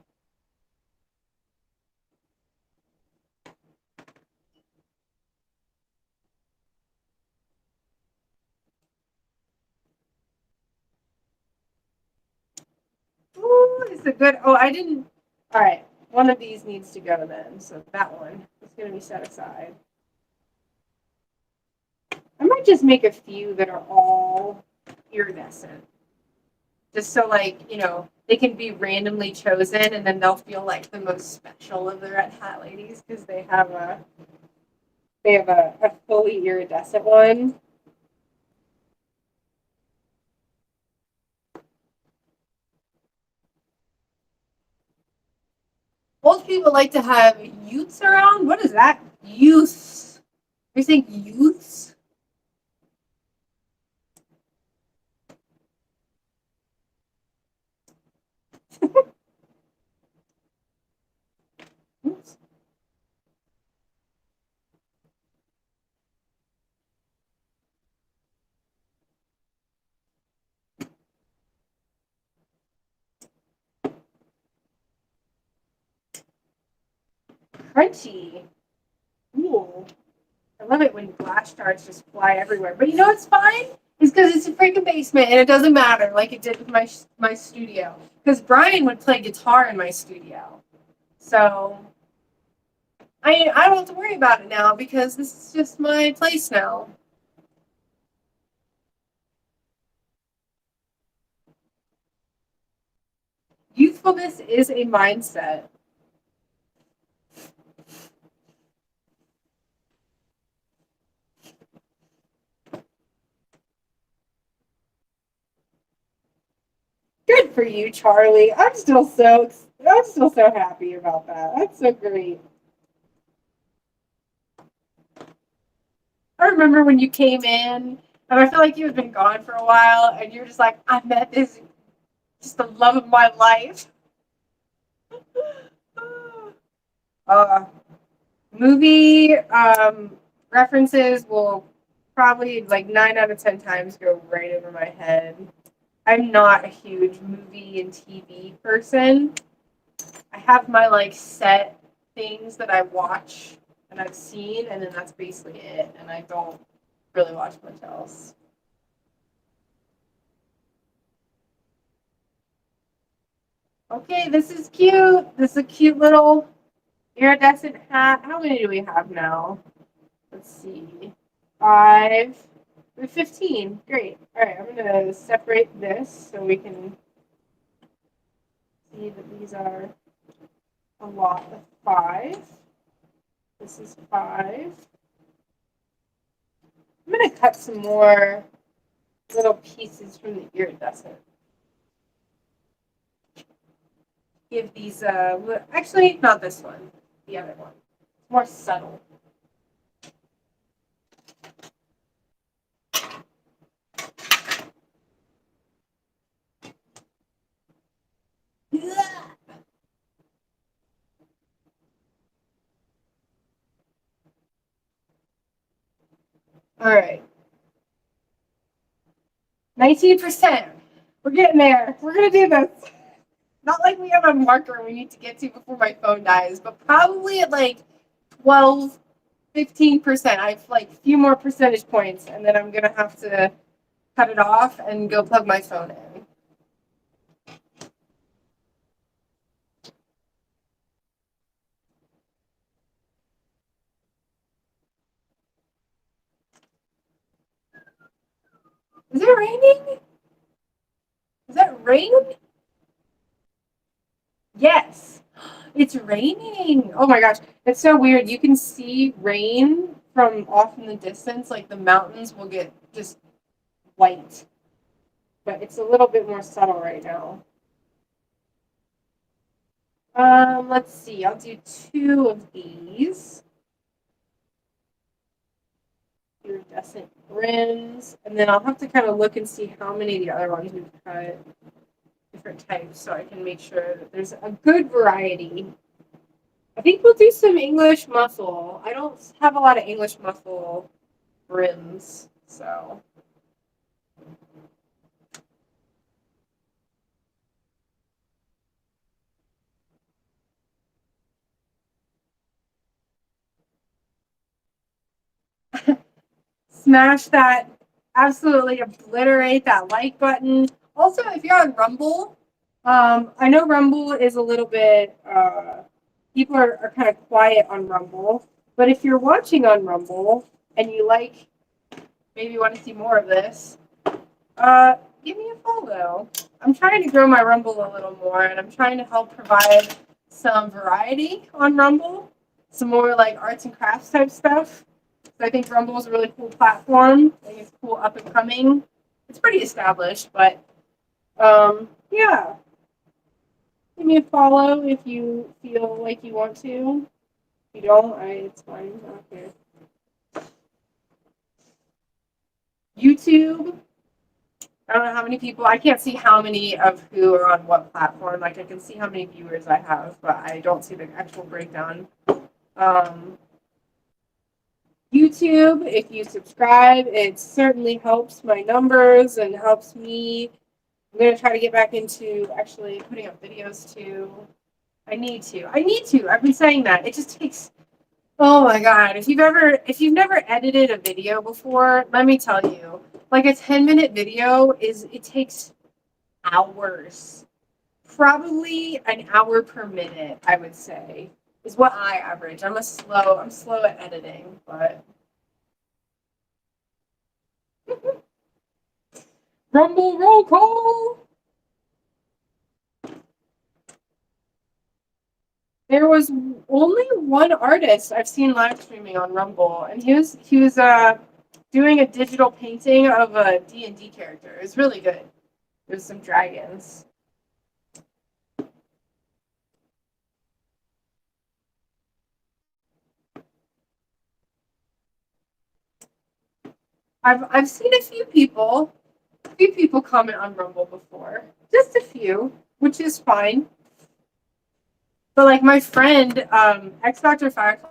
Ooh, it's a good, oh, I didn't, all right. One of these needs to go then. So that one is going to be set aside. I might just make a few that are all iridescent. Just so like, you know, they can be randomly chosen and then they'll feel like the most special of the Red Hat ladies because they have a fully iridescent one. Most people like to have youths around. What is that? Youths. Are you saying youths? Oops. Crunchy. Cool. I love it when glass shards just fly everywhere. But you know what's fine? Is because it's a freaking basement and it doesn't matter like it did with my studio. Because Brian would play guitar in my studio. So I don't have to worry about it now because this is just my place now. Youthfulness is a mindset. Good for you, Charlie. I'm still so happy about that. That's so great. I remember when you came in, and I feel like you had been gone for a while, and you're just like, I met this, just the love of my life. Uh, movie references will probably like 9 out of 10 times go right over my head. I'm not a huge movie and TV person. I have my like set things that I watch and I've seen, and then that's basically it. And I don't really watch much else. Okay, this is cute. This is a cute little iridescent hat. How many do we have now? Let's see. Five. We have 15. Great. All right, I'm going to separate this so we can see that these are a lot of five. This is five. I'm going to cut some more little pieces from the iridescent. Give these, actually, not this one, the other one. It's more subtle. All right. 19%. We're getting there. We're going to do this. Not like we have a marker we need to get to before my phone dies, but probably at like 12, 15%. I have like a few more percentage points, and then I'm going to have to cut it off and go plug my phone in. Is it raining? Is that rain? Yes. It's raining. Oh my gosh. It's so weird. You can see rain from off in the distance. Like the mountains will get just white. But it's a little bit more subtle right now. Let's see. I'll do two of these. Iridescent brims. And then I'll have to kind of look and see how many of the other ones we've cut. Different types so I can make sure that there's a good variety. I think we'll do some English muffle. I don't have a lot of English muffle brims, so. Smash that, absolutely obliterate that like button. Also, if you're on Rumble, I know Rumble is a little bit, people are kind of quiet on Rumble, but if you're watching on Rumble and you like, maybe want to see more of this, give me a follow. I'm trying to grow my Rumble a little more, and I'm trying to help provide some variety on Rumble, some more like arts and crafts type stuff. So I think Rumble is a really cool platform. I think it's cool, up and coming. It's pretty established, but yeah. Give me a follow if you feel like you want to. If you don't, it's fine. Okay. YouTube. I don't know how many people. I can't see how many of who are on what platform. Like I can see how many viewers I have, but I don't see the actual breakdown. YouTube, if you subscribe, it certainly helps my numbers and helps me. I'm going to try to get back into actually putting up videos too. I need to. I've been saying that. It just takes, oh my God. If you've never edited a video before, let me tell you, like a 10-minute video it takes hours. Probably an hour per minute, I would say, is what I average. I'm slow at editing, but Rumble roll call. There was only one artist I've seen live streaming on Rumble, and he was doing a digital painting of a D&D character. It was really good. There's some dragons. I've seen a few people comment on Rumble before. Just a few, which is fine. But like my friend, X Factor Firefly.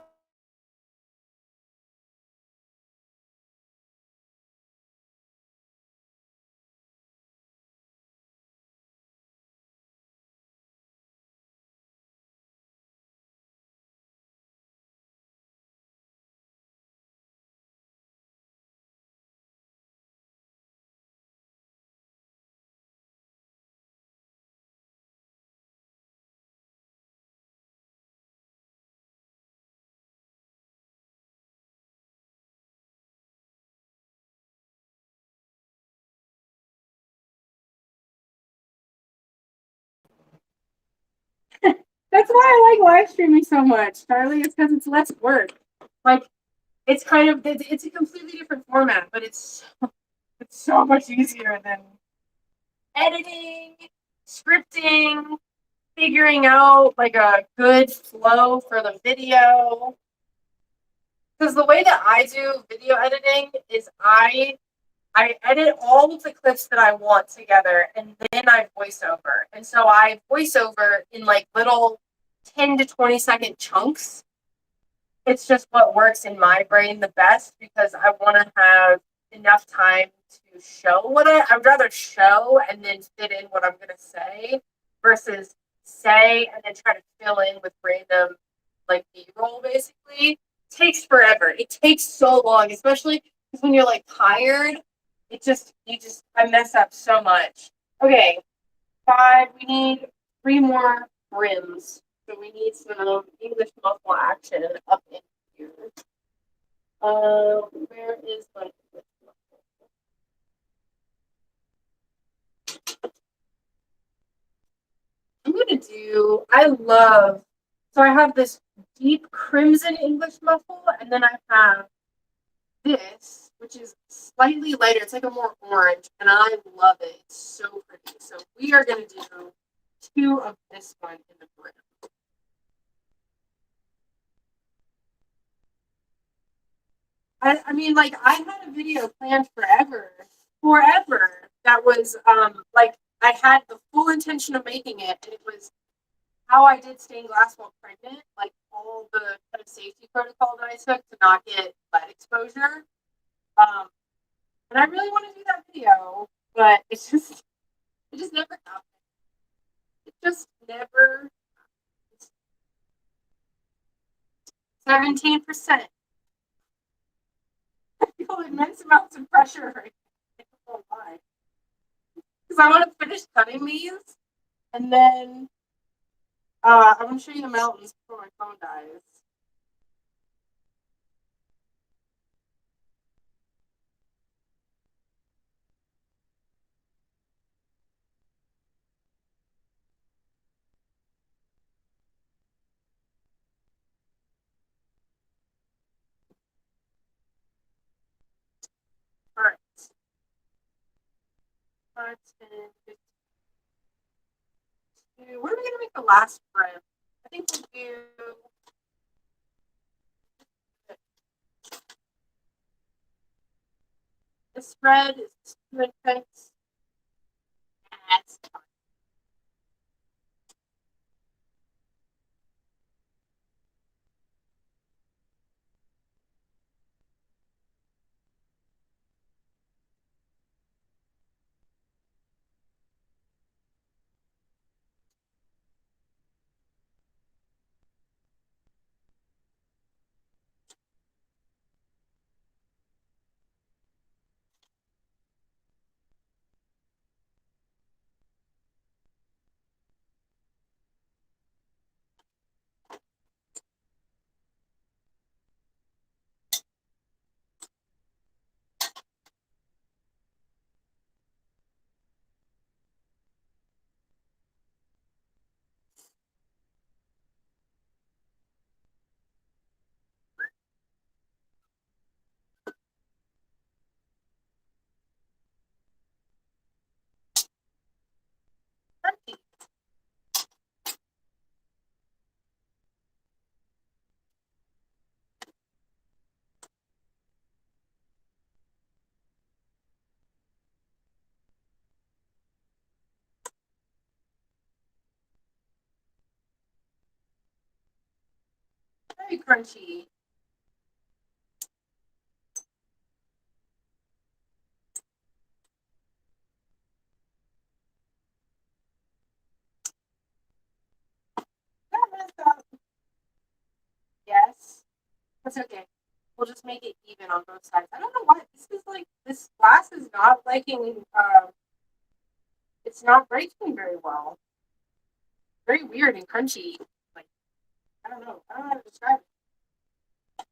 That's why I like live streaming so much, Charlie. It's because it's less work. Like it's kind of it's a completely different format, but it's so much easier than editing, scripting, figuring out like a good flow for the video. Because the way that I do video editing is I edit all of the clips that I want together and then I voice over. And so I voice over in like little 10 to 20-second chunks. It's just what works in my brain the best because I want to have enough time to show I would rather show and then fit in what I'm going to say versus say and then try to fill in with random like B-roll basically. It takes forever. It takes so long, especially because when you're like tired, I mess up so much. Okay, five. We need three more brims. So we need some English muffle action up in here. Where is my English muffle? I'm gonna do. I love. So I have this deep crimson English muffle, and then I have this, which is slightly lighter. It's like a more orange, and I love it. It's so pretty. So we are gonna do two of this one in the brim. I mean, like I had a video planned forever. That was like I had the full intention of making it, and it was how I did stained glass while pregnant, like all the kind of safety protocol that I took to not get lead exposure. Um, and I really want to do that video, but it just never happened. It just never. 17%. I feel immense amounts of pressure right now. Because I want to finish cutting these, and then I'm going to show you the mountains before my phone dies. All right. 5, 10, 15. What are we going to make the last brim? I think we'll do. This red is too intense. That's fine. Very crunchy. Yes. That's okay. We'll just make it even on both sides. I don't know why this is like this glass is not liking it's not breaking very well. Very weird and crunchy. Like I don't know. I don't know how to describe it.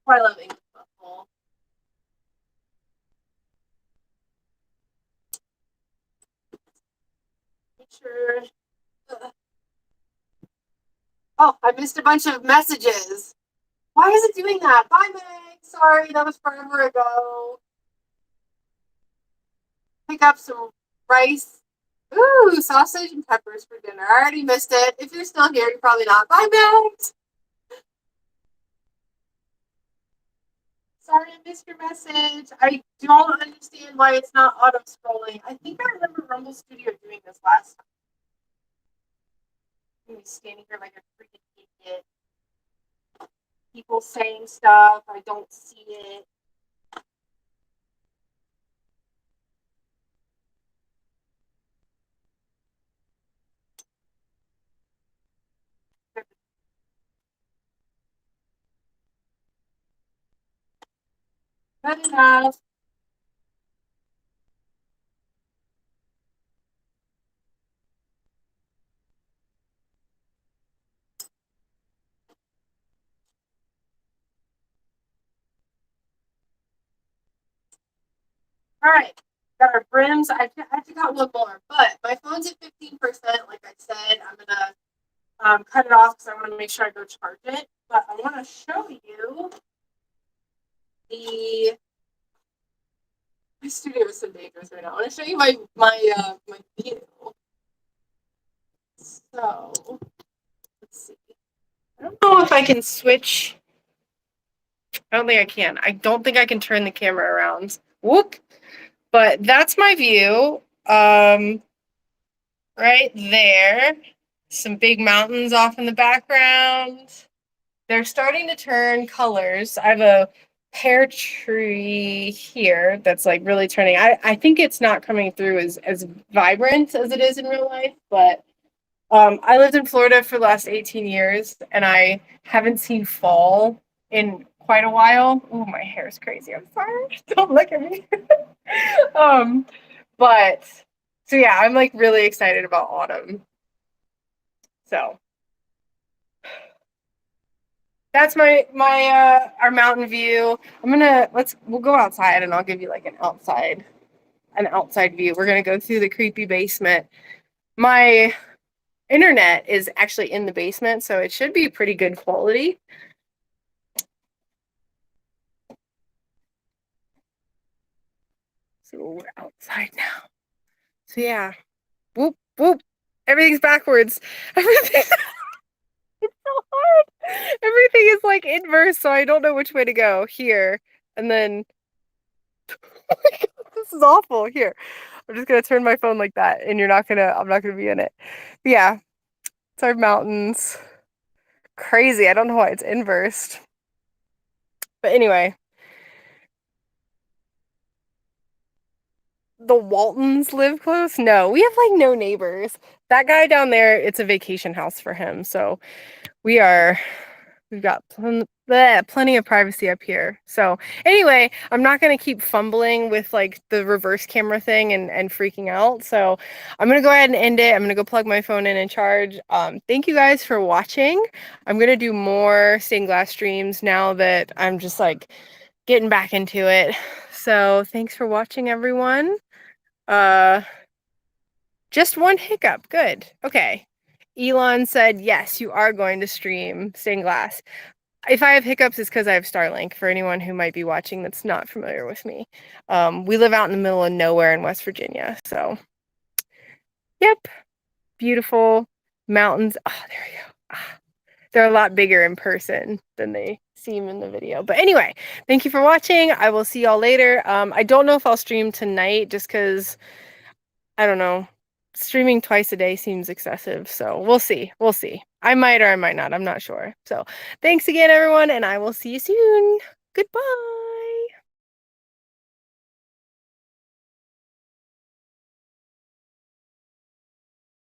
Oh, I love English waffle. Make sure. Oh, I missed a bunch of messages. Why is it doing that? Bye, Meg. Sorry, that was forever ago. Pick up some rice. Ooh, sausage and peppers for dinner. I already missed it. If you're still here, you're probably not. Bye, Meg. Sorry, I missed your message. I don't understand why it's not auto scrolling. I think I remember Rumble Studio doing this last time. I'm standing here like a freaking idiot. People saying stuff. I don't see it. Good enough. All right. Got our brims. I got one more, but my phone's at 15%. Like I said, I'm gonna cut it off because I want to make sure I go charge it. But I want to show you the. My studio is so dangerous right now. I want to show you my view. So let's see. I don't know if I can switch. I don't think I can. I don't think I can turn the camera around. Whoop. But that's my view. Right there. Some big mountains off in the background. They're starting to turn colors. I have a pear tree here that's like really turning. I think it's not coming through as vibrant as it is in real life, but I lived in Florida for the last 18 years and I haven't seen fall in quite a while. Oh, my hair is crazy. I'm sorry. Don't look at me. um, but so yeah, I'm like really excited about autumn. So that's my our mountain view. We'll go outside and I'll give you like an outside view. We're gonna go through the creepy basement. My internet is actually in the basement, so it should be pretty good quality. So we're outside now. So yeah. Whoop whoop. Everything's backwards. Everything it's so hard. Everything is like inverse, so I don't know which way to go. Here. And then this is awful. Here. I'm just gonna turn my phone like that and I'm not gonna be in it. But yeah. It's our mountains. Crazy. I don't know why it's inversed. But anyway, the Waltons live close? No, we have like no neighbors. That guy down there, it's a vacation house for him. So we are we've got plenty of privacy up here. So anyway, I'm not going to keep fumbling with like the reverse camera thing and freaking out. So I'm going to go ahead and end it. I'm going to go plug my phone in and charge. Thank you guys for watching. I'm going to do more stained glass streams now that I'm just like getting back into it. So thanks for watching, everyone. Just one hiccup. Good. Okay. Elon said, yes, you are going to stream stained glass. If I have hiccups, it's because I have Starlink, for anyone who might be watching that's not familiar with me. We live out in the middle of nowhere in West Virginia. So, yep. Beautiful mountains. Oh, there we go. They're a lot bigger in person than they seem in the video. But anyway, thank you for watching. I will see y'all later. I don't know if I'll stream tonight just because, I don't know. Streaming twice a day seems excessive. So we'll see. We'll see. I might or I might not. I'm not sure. So thanks again, everyone, and I will see you soon. Goodbye.